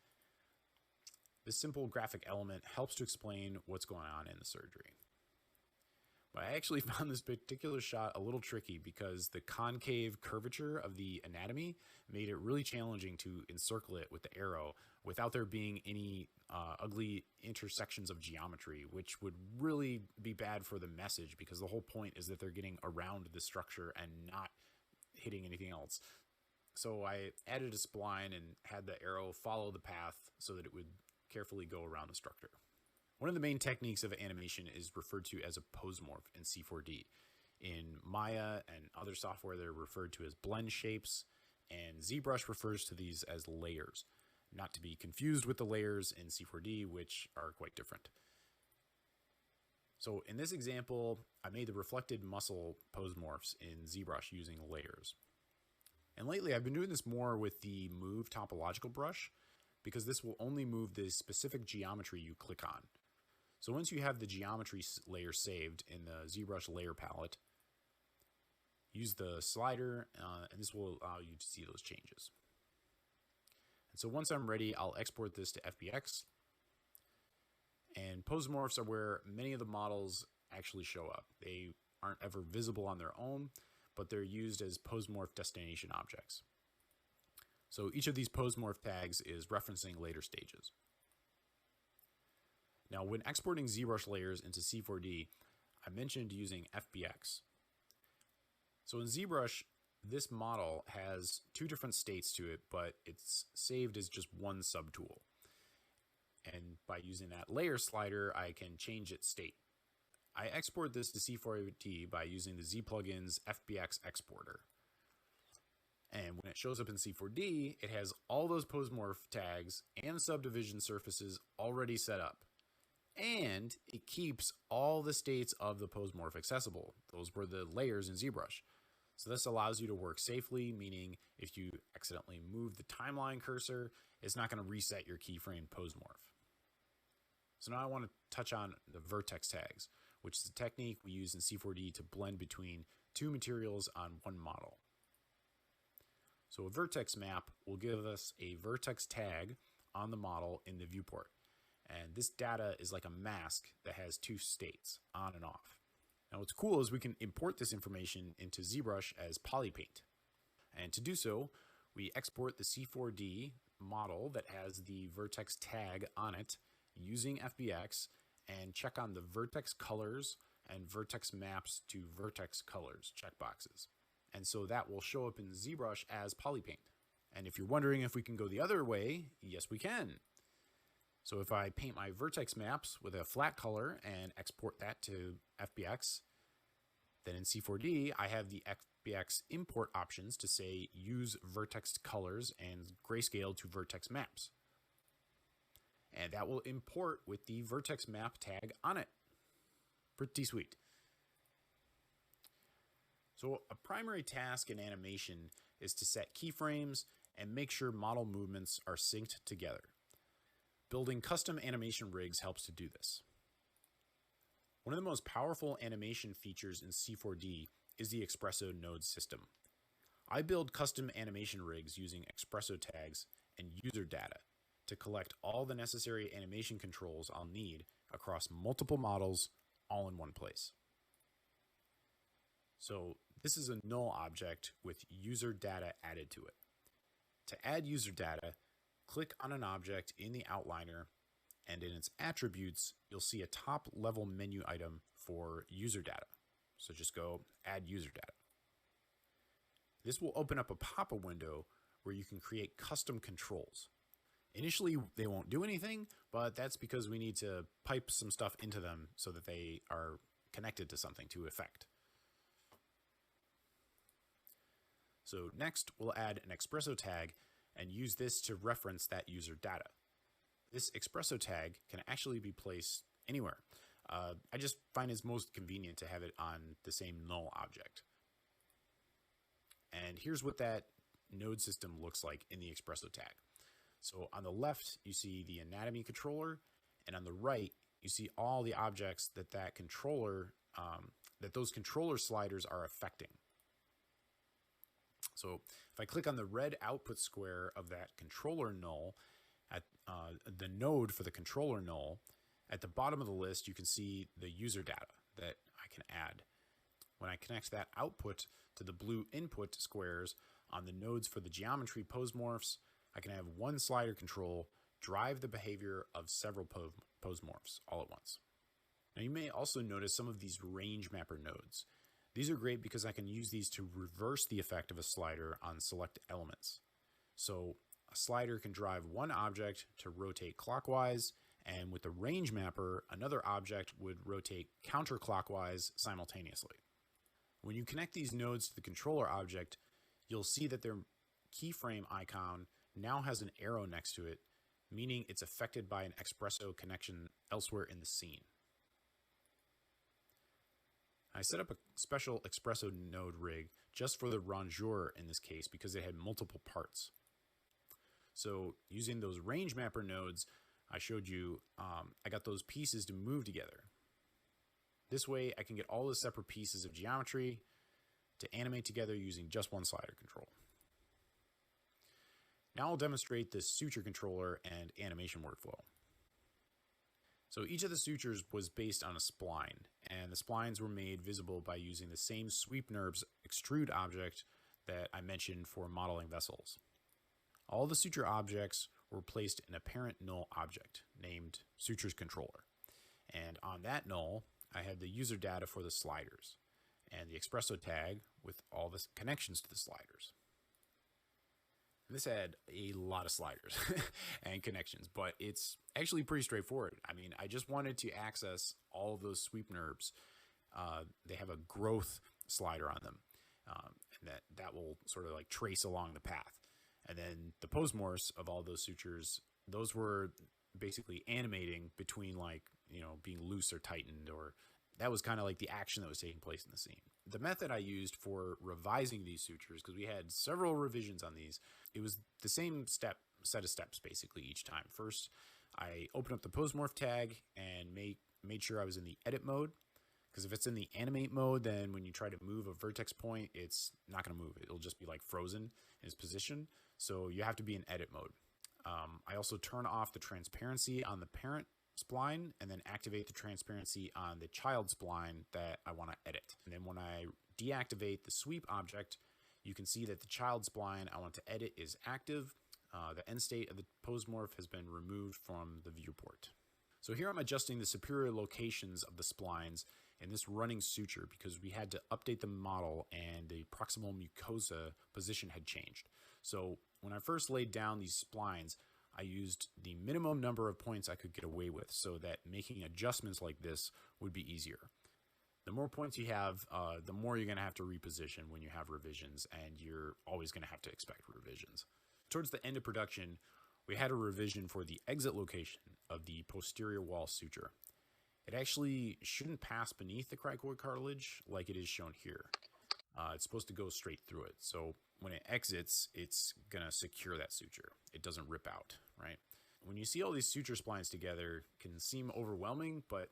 This simple graphic element helps to explain what's going on in the surgery. But I actually found this particular shot a little tricky because the concave curvature of the anatomy made it really challenging to encircle it with the arrow without there being any ugly intersections of geometry, which would really be bad for the message, because the whole point is that they're getting around the structure and not hitting anything else. So I added a spline and had the arrow follow the path so that it would carefully go around the structure. One of the main techniques of animation is referred to as a Posemorph in C4D. In Maya and other software, they're referred to as blend shapes, and ZBrush refers to these as layers, not to be confused with the layers in C4D, which are quite different. So in this example, I made the reflected muscle Posemorphs in ZBrush using layers. And lately, I've been doing this more with the Move topological brush, because this will only move the specific geometry you click on. So once you have the geometry layer saved in the ZBrush layer palette, use the slider, and this will allow you to see those changes. And so once I'm ready, I'll export this to FBX. And Posemorphs are where many of the models actually show up. They aren't ever visible on their own, but they're used as Posemorph destination objects. So each of these Posemorph tags is referencing later stages. Now, when exporting ZBrush layers into C4D, I mentioned using FBX. So in ZBrush, this model has two different states to it, but it's saved as just one subtool. And by using that layer slider, I can change its state. I export this to C4D by using the Z plugin's FBX exporter. And when it shows up in C4D, it has all those Postmorph tags and subdivision surfaces already set up. And it keeps all the states of the Postmorph accessible. Those were the layers in ZBrush. So this allows you to work safely, meaning if you accidentally move the timeline cursor, it's not going to reset your keyframe Postmorph. So now I want to touch on the Vertex Tags, which is a technique we use in C4D to blend between two materials on one model. So a vertex map will give us a vertex tag on the model in the viewport. And this data is like a mask that has two states, on and off. Now what's cool is we can import this information into ZBrush as polypaint. And to do so, we export the C4D model that has the vertex tag on it using FBX and check on the vertex colors and vertex maps to vertex colors checkboxes. And so that will show up in ZBrush as polypaint. And if you're wondering if we can go the other way, yes, we can. So if I paint my vertex maps with a flat color and export that to FBX, then in C4D, I have the FBX import options to say use vertex colors and grayscale to vertex maps. And that will import with the vertex map tag on it. Pretty sweet. So a primary task in animation is to set keyframes and make sure model movements are synced together. Building custom animation rigs helps to do this. One of the most powerful animation features in C4D is the Espresso node system. I build custom animation rigs using Espresso tags and user data to collect all the necessary animation controls I'll need across multiple models all in one place. So this is a null object with user data added to it. To add user data, click on an object in the outliner, and in its attributes, you'll see a top level menu item for user data. So just go add user data. This will open up a pop-up window where you can create custom controls. Initially, they won't do anything, but that's because we need to pipe some stuff into them so that they are connected to something to effect. So next, we'll add an Espresso tag and use this to reference that user data. This Espresso tag can actually be placed anywhere. I just find it's most convenient to have it on the same null object. And here's what that node system looks like in the Espresso tag. So on the left, you see the anatomy controller, and on the right, you see all the objects that those controller sliders are affecting. So if I click on the red output square of that controller null, at the node for the controller null, at the bottom of the list, you can see the user data that I can add. When I connect that output to the blue input squares on the nodes for the geometry Posmorphs, I can have one slider control drive the behavior of several Posmorphs all at once. Now you may also notice some of these range mapper nodes. These are great because I can use these to reverse the effect of a slider on select elements. So a slider can drive one object to rotate clockwise, and with the range mapper, another object would rotate counterclockwise simultaneously. When you connect these nodes to the controller object, you'll see that their keyframe icon now has an arrow next to it, meaning it's affected by an Espresso connection elsewhere in the scene. I set up a special Espresso node rig just for the rongeur in this case because it had multiple parts. So using those range mapper nodes, I showed you, I got those pieces to move together. This way I can get all the separate pieces of geometry to animate together using just one slider control. Now I'll demonstrate the suture controller and animation workflow. So each of the sutures was based on a spline, and the splines were made visible by using the same sweep NURBS extrude object that I mentioned for modeling vessels. All the suture objects were placed in a parent null object named Sutures Controller. And on that null, I had the user data for the sliders and the Espresso tag with all the connections to the sliders. And this had a lot of sliders and connections, but it's actually pretty straightforward. I mean, I just wanted to access all of those sweep NURBS. They have a growth slider on them. and that will sort of like trace along the path. And then the Postmorphs of all those sutures, those were basically animating between like, you know, being loose or tightened, or that was kind of like the action that was taking place in the scene. The method I used for revising these sutures, because we had several revisions on these, it was the same set of steps basically each time. First, I opened up the Posmorph tag and made sure I was in the edit mode, because if it's in the animate mode, then when you try to move a vertex point, it's not going to move. It'll just be like frozen in its position. So you have to be in edit mode. I also turn off the transparency on the parent spline and then activate the transparency on the child spline that I want to edit. And then when I deactivate the sweep object, you can see that the child spline I want to edit is active. The end state of the Posmorph has been removed from the viewport. So here I'm adjusting the superior locations of the splines in this running suture because we had to update the model and the proximal mucosa position had changed. So when I first laid down these splines, I used the minimum number of points I could get away with so that making adjustments like this would be easier. The more points you have, the more you're going to have to reposition when you have revisions, and you're always going to have to expect revisions. Towards the end of production, we had a revision for the exit location of the posterior wall suture. It actually shouldn't pass beneath the cricoid cartilage like it is shown here. It's supposed to go straight through it. So when it exits, it's going to secure that suture. It doesn't rip out, right? When you see all these suture splines together, it can seem overwhelming, but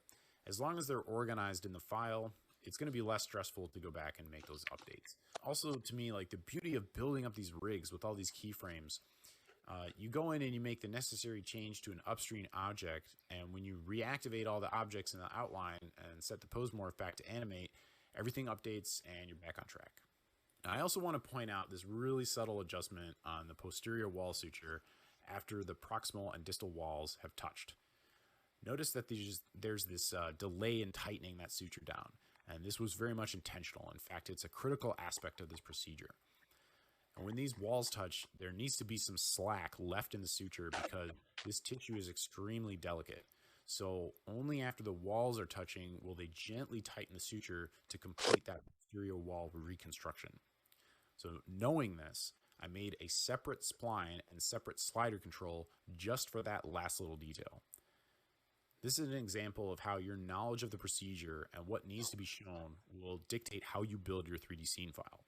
as long as they're organized in the file, it's going to be less stressful to go back and make those updates. Also, to me, like the beauty of building up these rigs with all these keyframes, you go in and you make the necessary change to an upstream object, and when you reactivate all the objects in the outline and set the Posmorph back to animate, everything updates and you're back on track. Now, I also want to point out this really subtle adjustment on the posterior wall suture after the proximal and distal walls have touched. Notice that there's this delay in tightening that suture down, and this was very much intentional. In fact, it's a critical aspect of this procedure. And when these walls touch, there needs to be some slack left in the suture because this tissue is extremely delicate. So only after the walls are touching will they gently tighten the suture to complete that posterior wall reconstruction. So knowing this, I made a separate spline and separate slider control just for that last little detail. This is an example of how your knowledge of the procedure and what needs to be shown will dictate how you build your 3D scene file.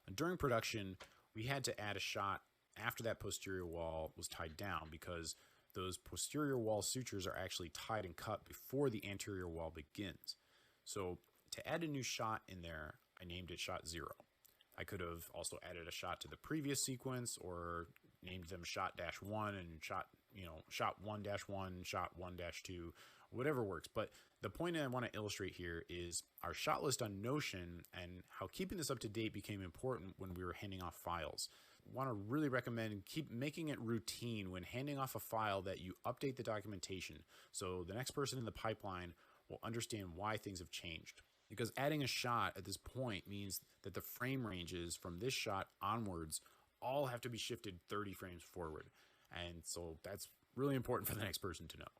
And during production, we had to add a shot after that posterior wall was tied down because those posterior wall sutures are actually tied and cut before the anterior wall begins. So to add a new shot in there, I named it shot 0. I could have also added a shot to the previous sequence or named them shot -1 and shot 1-1, shot 1-2, whatever works. But the point I want to illustrate here is our shot list on Notion and how keeping this up to date became important when we were handing off files. I want to really recommend keep making it routine when handing off a file that you update the documentation so the next person in the pipeline will understand why things have changed. Because adding a shot at this point means that the frame ranges from this shot onwards all have to be shifted 30 frames forward. And so that's really important for the next person to know.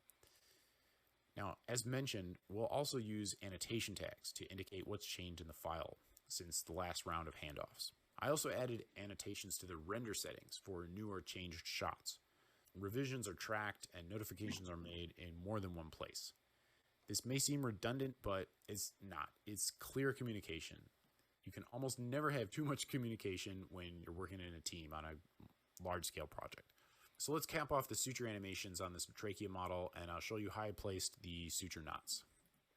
Now, as mentioned, we'll also use annotation tags to indicate what's changed in the file since the last round of handoffs. I also added annotations to the render settings for new or changed shots. Revisions are tracked and notifications are made in more than one place. This may seem redundant, but it's not. It's clear communication. You can almost never have too much communication when you're working in a team on a large-scale project. So let's cap off the suture animations on this trachea model, and I'll show you how I placed the suture knots.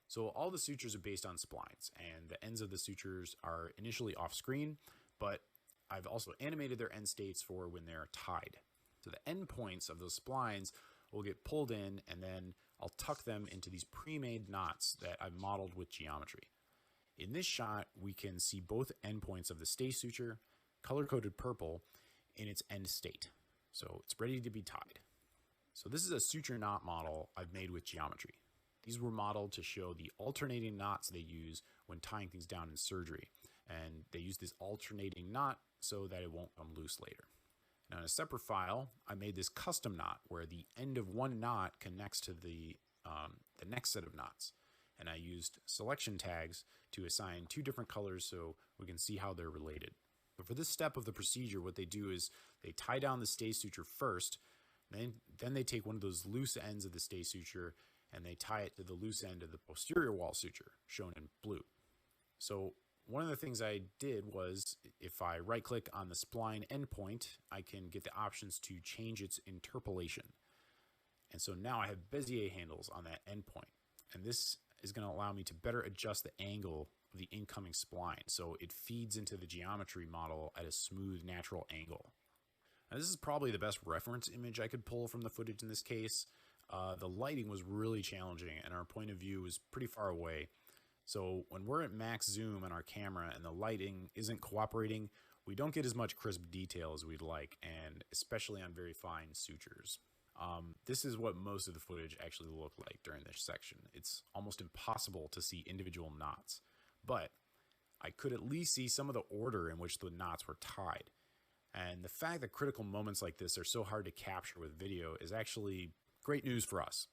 So all the sutures are based on splines, and the ends of the sutures are initially off-screen, but I've also animated their end states for when they're tied. So the end points of those splines will get pulled in, and then I'll tuck them into these pre-made knots that I've modeled with geometry. In this shot, we can see both endpoints of the stay suture, color-coded purple, in its end state. So it's ready to be tied. So this is a suture knot model I've made with geometry. These were modeled to show the alternating knots they use when tying things down in surgery. And they use this alternating knot so that it won't come loose later. Now in a separate file, I made this custom knot where the end of one knot connects to the next set of knots. And I used selection tags to assign two different colors so we can see how they're related. But for this step of the procedure, what they do is they tie down the stay suture first, then they take one of those loose ends of the stay suture and they tie it to the loose end of the posterior wall suture, shown in blue. So one of the things I did was, if I right-click on the spline endpoint, I can get the options to change its interpolation. And so now I have Bezier handles on that endpoint. And this is going to allow me to better adjust the angle of the incoming spline, so it feeds into the geometry model at a smooth, natural angle. Now, this is probably the best reference image I could pull from the footage in this case. The lighting was really challenging, and our point of view was pretty far away. So when we're at max zoom on our camera and the lighting isn't cooperating, we don't get as much crisp detail as we'd like, and especially on very fine sutures. This is what most of the footage actually looked like during this section. It's almost impossible to see individual knots, but I could at least see some of the order in which the knots were tied. And the fact that critical moments like this are so hard to capture with video is actually great news for us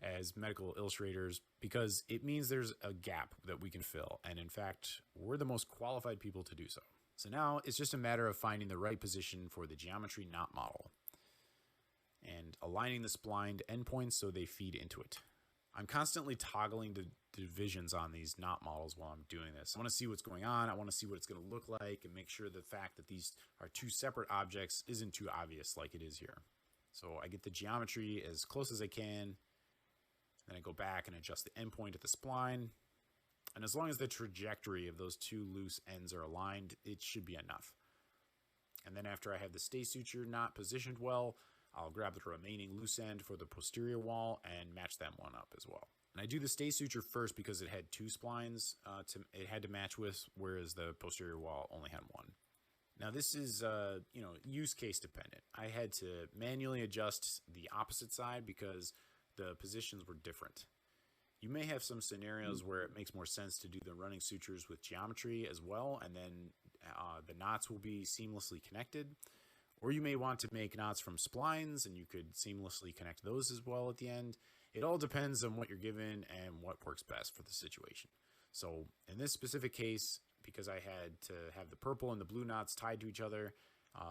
as medical illustrators, because it means there's a gap that we can fill. And in fact, we're the most qualified people to do so. So now it's just a matter of finding the right position for the geometry knot model and aligning the splined endpoints so they feed into it. I'm constantly toggling the divisions on these knot models while I'm doing this. I want to see what's going on. I want to see what it's going to look like and make sure the fact that these are two separate objects isn't too obvious like it is here. So I get the geometry as close as I can. Then I go back and adjust the endpoint at the spline. And as long as the trajectory of those two loose ends are aligned, it should be enough. And then after I have the stay suture knot positioned well, I'll grab the remaining loose end for the posterior wall and match that one up as well. And I do the stay suture first because it had two splines it had to match with, whereas the posterior wall only had one. Now this is use case dependent. I had to manually adjust the opposite side because the positions were different. You may have some scenarios where it makes more sense to do the running sutures with geometry as well, and then the knots will be seamlessly connected. Or you may want to make knots from splines and you could seamlessly connect those as well at the end. It all depends on what you're given and what works best for the situation. So in this specific case, because I had to have the purple and the blue knots tied to each other,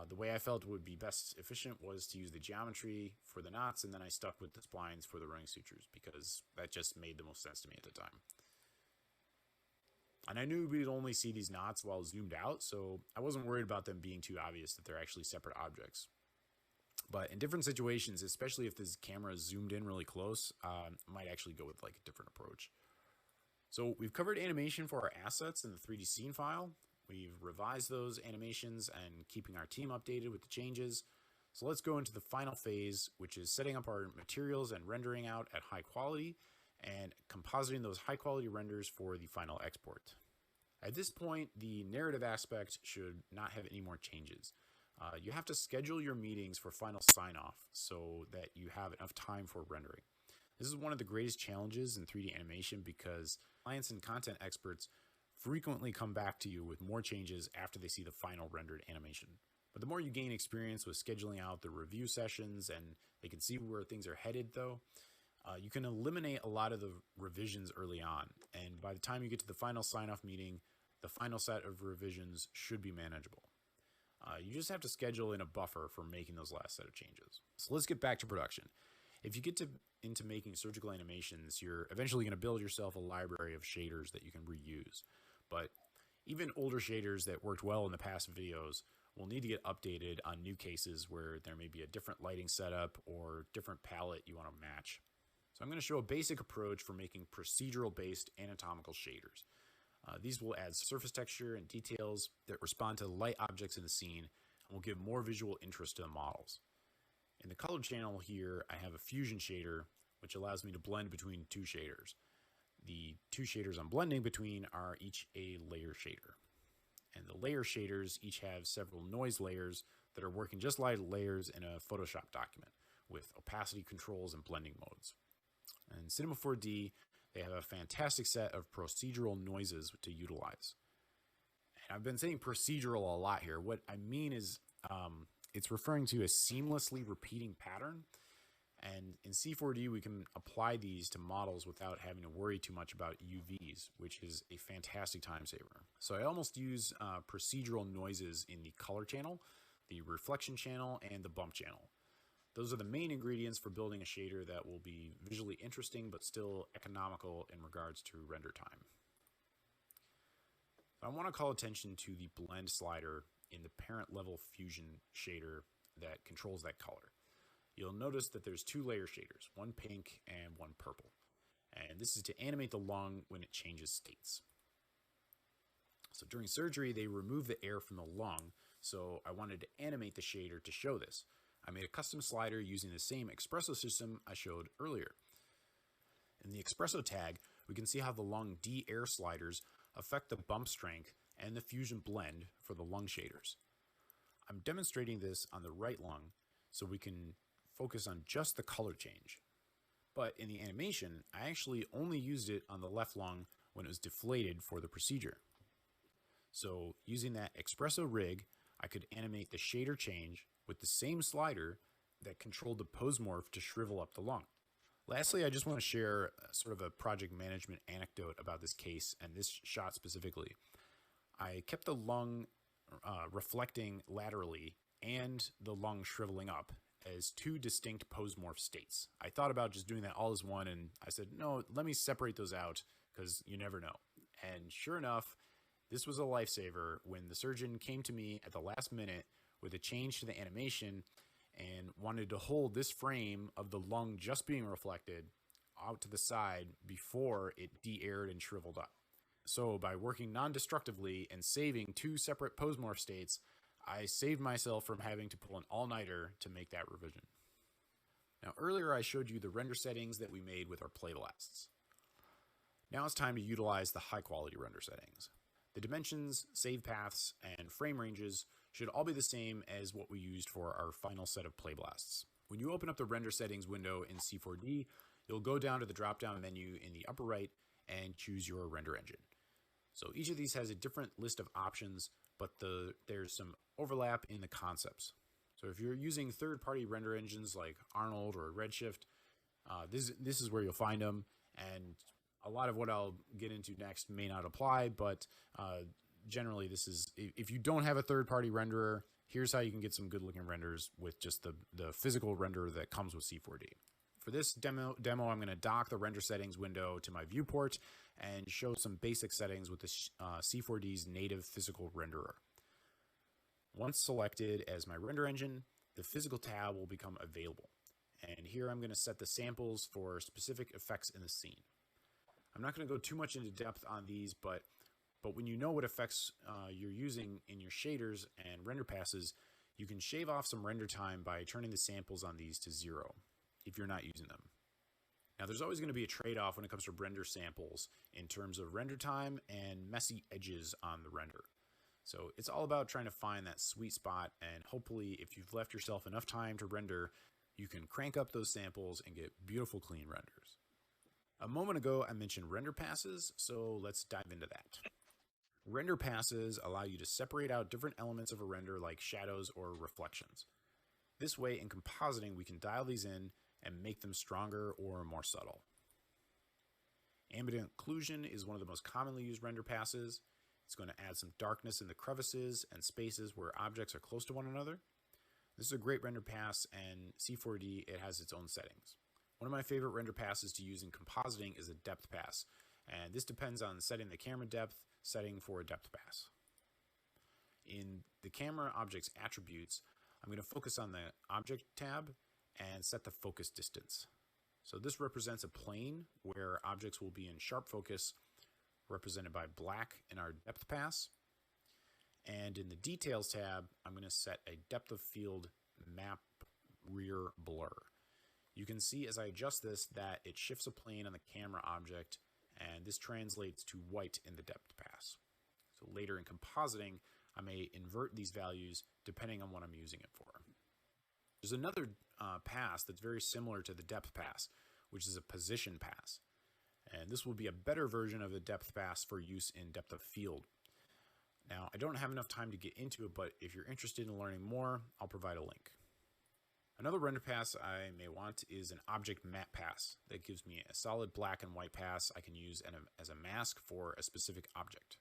the way I felt would be best efficient was to use the geometry for the knots, and then I stuck with the splines for the running sutures because that just made the most sense to me at the time. And I knew we'd only see these knots while zoomed out, so I wasn't worried about them being too obvious that they're actually separate objects. But in different situations, especially if this camera is zoomed in really close, I might actually go with like a different approach. So we've covered animation for our assets in the 3D scene file. We've revised those animations and keeping our team updated with the changes. So let's go into the final phase, which is setting up our materials and rendering out at high quality and compositing those high quality renders for the final export. At this point, the narrative aspect should not have any more changes. You have to schedule your meetings for final sign-off so that you have enough time for rendering. This is one of the greatest challenges in 3D animation because clients and content experts frequently come back to you with more changes after they see the final rendered animation. But the more you gain experience with scheduling out the review sessions and they can see where things are headed though, you can eliminate a lot of the revisions early on. And by the time you get to the final sign-off meeting, the final set of revisions should be manageable. You just have to schedule in a buffer for making those last set of changes. So let's get back to production. If you get into making surgical animations, you're eventually going to build yourself a library of shaders that you can reuse. But even older shaders that worked well in the past videos will need to get updated on new cases where there may be a different lighting setup or different palette you want to match. So I'm going to show a basic approach for making procedural-based anatomical shaders. These will add surface texture and details that respond to the light objects in the scene and will give more visual interest to the models. In the color channel here, I have a fusion shader, which allows me to blend between two shaders. The two shaders I'm blending between are each a layer shader. And the layer shaders each have several noise layers that are working just like layers in a Photoshop document with opacity controls and blending modes. And Cinema 4D, they have a fantastic set of procedural noises to utilize. And I've been saying procedural a lot here. What I mean is it's referring to a seamlessly repeating pattern. And in C4D, we can apply these to models without having to worry too much about UVs, which is a fantastic time saver. So I almost use procedural noises in the color channel, the reflection channel, and the bump channel. Those are the main ingredients for building a shader that will be visually interesting but still economical in regards to render time. I want to call attention to the blend slider in the parent level fusion shader that controls that color. You'll notice that there's two layer shaders, one pink and one purple. And this is to animate the lung when it changes states. So during surgery, they remove the air from the lung, so I wanted to animate the shader to show this. I made a custom slider using the same Espresso system I showed earlier. In the Espresso tag, we can see how the lung D-air sliders affect the bump strength and the fusion blend for the lung shaders. I'm demonstrating this on the right lung so we can focus on just the color change. But in the animation, I actually only used it on the left lung when it was deflated for the procedure. So using that Espresso rig, I could animate the shader change with the same slider that controlled the Posemorph to shrivel up the lung. Lastly, I just want to share sort of a project management anecdote about this case and this shot specifically. I kept the lung reflecting laterally and the lung shriveling up as two distinct Posemorph states. I thought about just doing that all as one, and I said, no, let me separate those out because you never know. And sure enough, this was a lifesaver when the surgeon came to me at the last minute with a change to the animation and wanted to hold this frame of the lung just being reflected out to the side before it de-aired and shriveled up. So by working non-destructively and saving two separate Posemorph states, I saved myself from having to pull an all-nighter to make that revision. Now earlier I showed you the render settings that we made with our play blasts. Now it's time to utilize the high-quality render settings. The dimensions, save paths, and frame ranges should all be the same as what we used for our final set of play blasts. When you open up the render settings window in C4D, you'll go down to the drop-down menu in the upper right and choose your render engine. So each of these has a different list of options, but there's some overlap in the concepts. So if you're using third-party render engines like Arnold or Redshift, this is where you'll find them, and a lot of what I'll get into next may not apply, but generally this is, if you don't have a third-party renderer, here's how you can get some good-looking renders with just the physical renderer that comes with C4D. For this demo I'm going to dock the render settings window to my viewport and show some basic settings with the C4D's native physical renderer. Once selected as my render engine, the physical tab will become available. And here I'm going to set the samples for specific effects in the scene. I'm not going to go too much into depth on these, but when you know what effects you're using in your shaders and render passes, you can shave off some render time by turning the samples on these to 0 if you're not using them. Now there's always going to be a trade-off when it comes to render samples in terms of render time and messy edges on the render. So it's all about trying to find that sweet spot, and hopefully if you've left yourself enough time to render, you can crank up those samples and get beautiful clean renders. A moment ago I mentioned render passes, so let's dive into that. Render passes allow you to separate out different elements of a render like shadows or reflections. This way in compositing we can dial these in and make them stronger or more subtle. Ambient Occlusion is one of the most commonly used render passes. It's going to add some darkness in the crevices and spaces where objects are close to one another. This is a great render pass, and C4D, it has its own settings. One of my favorite render passes to use in compositing is a depth pass, and this depends on setting the camera depth setting for a depth pass. In the camera object's attributes, I'm going to focus on the object tab and set the focus distance. So this represents a plane where objects will be in sharp focus, represented by black in our depth pass. And in the details tab, I'm going to set a depth of field map rear blur. You can see as I adjust this that it shifts a plane on the camera object, and this translates to white in the depth pass. So later in compositing, I may invert these values depending on what I'm using it for. There's another pass that's very similar to the depth pass, which is a position pass. And this will be a better version of the depth pass for use in depth of field. Now, I don't have enough time to get into it, but if you're interested in learning more, I'll provide a link. Another render pass I may want is an object matte pass that gives me a solid black and white pass I can use as a mask for a specific object.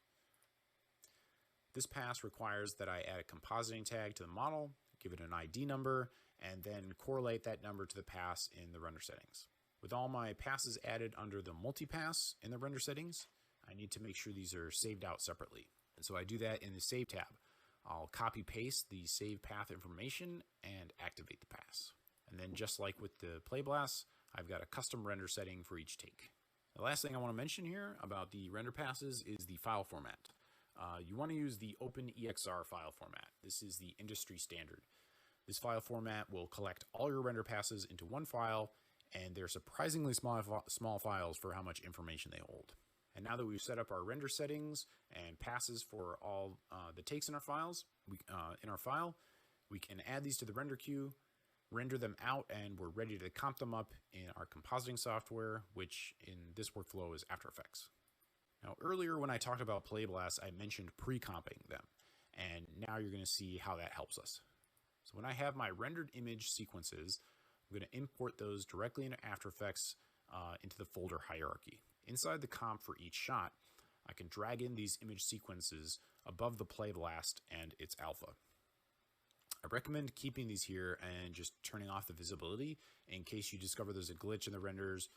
This pass requires that I add a compositing tag to the model, give it an ID number, and then correlate that number to the pass in the render settings. With all my passes added under the multipass in the render settings, I need to make sure these are saved out separately. And so I do that in the Save tab. I'll copy paste the save path information and activate the pass. And then just like with the Play Blast, I've got a custom render setting for each take. The last thing I want to mention here about the render passes is the file format. You want to use the OpenEXR file format. This is the industry standard. This file format will collect all your render passes into one file, and they're surprisingly small files for how much information they hold. And now that we've set up our render settings and passes for all the takes in our files, in our file, we can add these to the render queue, render them out, and we're ready to comp them up in our compositing software, which in this workflow is After Effects. Now, earlier when I talked about Play Blast, I mentioned pre-comping them, and now you're going to see how that helps us. So when I have my rendered image sequences, I'm going to import those directly into After Effects into the folder hierarchy. Inside the comp for each shot, I can drag in these image sequences above the Play Blast and its alpha. I recommend keeping these here and just turning off the visibility in case you discover there's a glitch in the renders.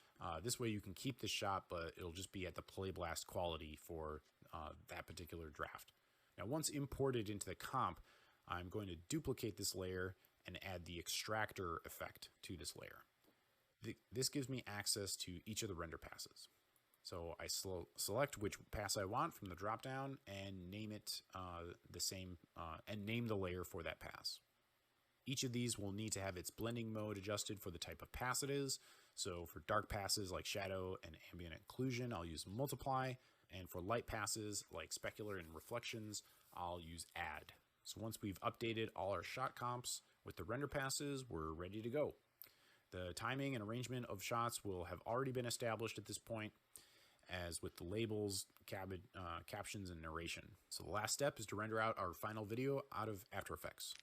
This way you can keep the shot, but it'll just be at the Play Blast quality for that particular draft. Now, once imported into the comp, I'm going to duplicate this layer and add the Extractor Effect to this layer. This gives me access to each of the render passes. So I select which pass I want from the dropdown and name it the same and name the layer for that pass. Each of these will need to have its blending mode adjusted for the type of pass it is. So for dark passes like shadow and ambient occlusion, I'll use multiply. And for light passes like specular and reflections, I'll use add. So once we've updated all our shot comps with the render passes, we're ready to go. The timing and arrangement of shots will have already been established at this point, as with the labels, captions, and narration. So the last step is to render out our final video out of After Effects.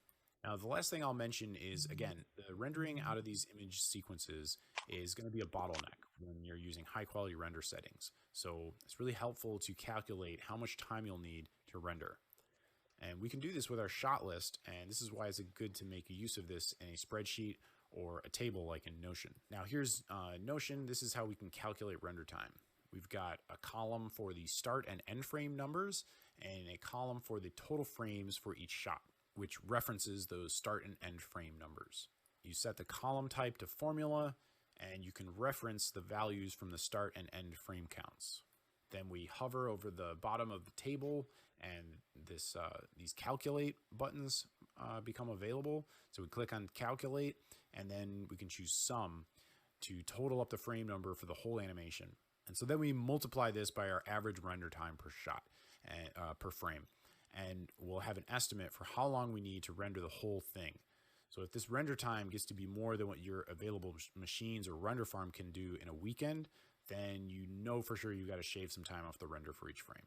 Now, the last thing I'll mention is, again, the rendering out of these image sequences is going to be a bottleneck when you're using high quality render settings. So it's really helpful to calculate how much time you'll need to render. And we can do this with our shot list, and this is why it's good to make use of this in a spreadsheet or a table like in Notion. Now here's Notion. This is how we can calculate render time. We've got a column for the start and end frame numbers and a column for the total frames for each shot, which references those start and end frame numbers. You set the column type to formula, and you can reference the values from the start and end frame counts. Then we hover over the bottom of the table, and these calculate buttons become available. So we click on calculate, and then we can choose sum to total up the frame number for the whole animation. And so then we multiply this by our average render time per shot and per frame, and we'll have an estimate for how long we need to render the whole thing. So if this render time gets to be more than what your available machines or render farm can do in a weekend, then you know for sure you've got to shave some time off the render for each frame.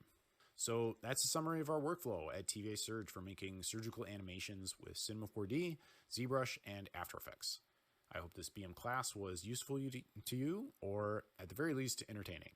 So that's a summary of our workflow at TVASurg for making surgical animations with Cinema 4D, ZBrush, and After Effects. I hope this BM class was useful to you, or at the very least entertaining.